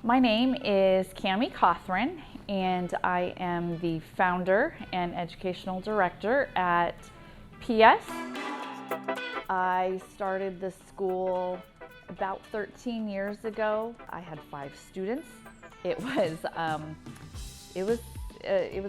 My name is Cami Cothran, and I am the founder and educational director at PS. I started the school about 13 years ago. I had 5 students. It was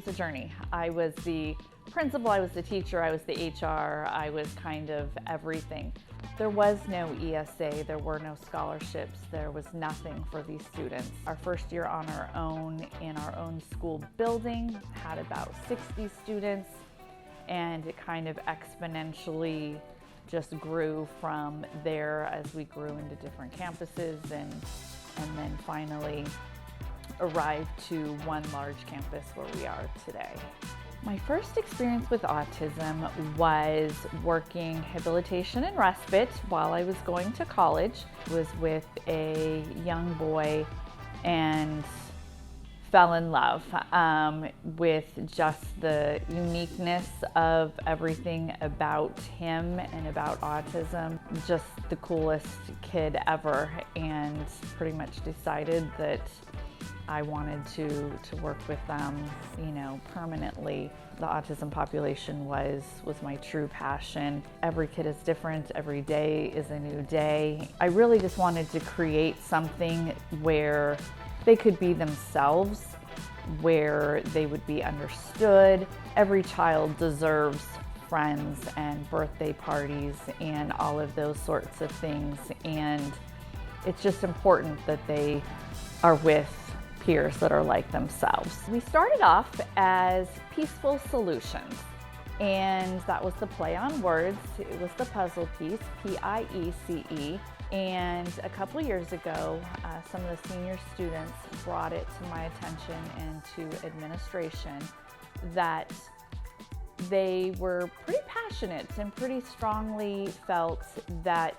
a journey. I was the principal, I was the teacher, I was the HR, I was kind of everything. There was no ESA, there were no scholarships, there was nothing for these students. Our first year on our own in our own school building had about 60 students, and it kind of exponentially just grew from there as we grew into different campuses and then finally arrived to one large campus where we are today. My first experience with autism was working habilitation and respite while I was going to college. I was with a young boy and fell in love with just the uniqueness of everything about him and about autism. Just the coolest kid ever, and pretty much decided that I wanted to work with them, permanently. The autism population was my true passion. Every kid is different, every day is a new day. I really just wanted to create something where they could be themselves, where they would be understood. Every child deserves friends and birthday parties and all of those sorts of things, and it's just important that they are with peers that are like themselves. We started off as Peaceful Solutions, and that was the play on words. It was the puzzle piece, P-I-E-C-E. And a couple years ago, some of the senior students brought it to my attention and to administration that they were pretty passionate and pretty strongly felt that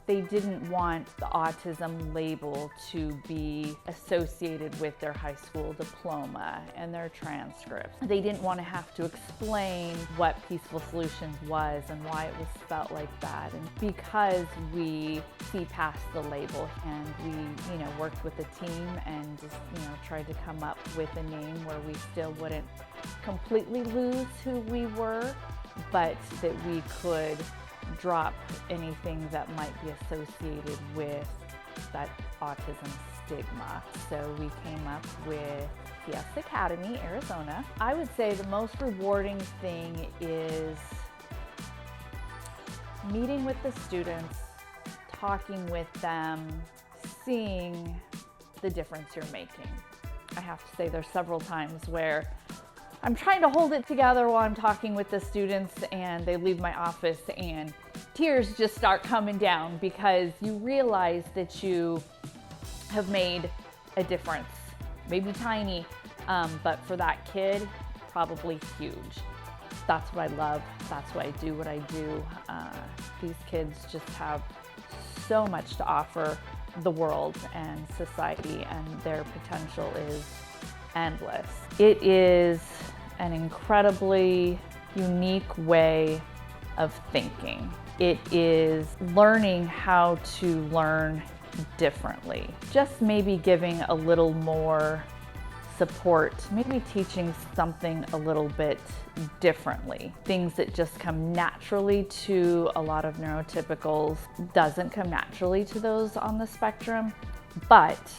they didn't want the autism label to be associated with their high school diploma and their transcripts. They didn't want to have to explain what Peaceful Solutions was and why it was spelled like that. And because we see past the label and we, worked with the team and just, tried to come up with a name where we still wouldn't completely lose who we were, but that we could drop anything that might be associated with that autism stigma. So we came up with PS Academy, Arizona. I would say the most rewarding thing is meeting with the students, talking with them, seeing the difference you're making. I have to say there's several times where I'm trying to hold it together while I'm talking with the students, and they leave my office and tears just start coming down because you realize that you have made a difference. Maybe tiny, but for that kid, probably huge. That's what I love. That's why I do what I do. These kids just have so much to offer the world and society, and their potential is endless. It is an incredibly unique way of thinking. It is learning how to learn differently. Just maybe giving a little more support, maybe teaching something a little bit differently. Things that just come naturally to a lot of neurotypicals doesn't come naturally to those on the spectrum, but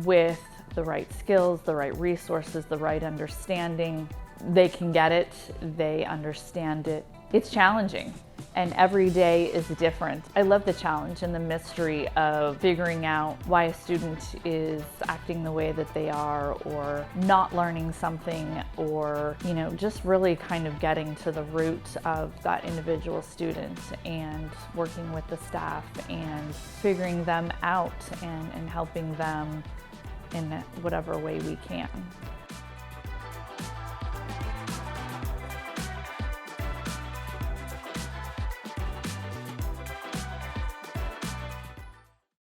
with the right skills, the right resources, the right understanding, they can get it, they understand it. It's challenging, and every day is different. I love the challenge and the mystery of figuring out why a student is acting the way that they are, or not learning something, or just really kind of getting to the root of that individual student and working with the staff and figuring them out and helping them in whatever way we can.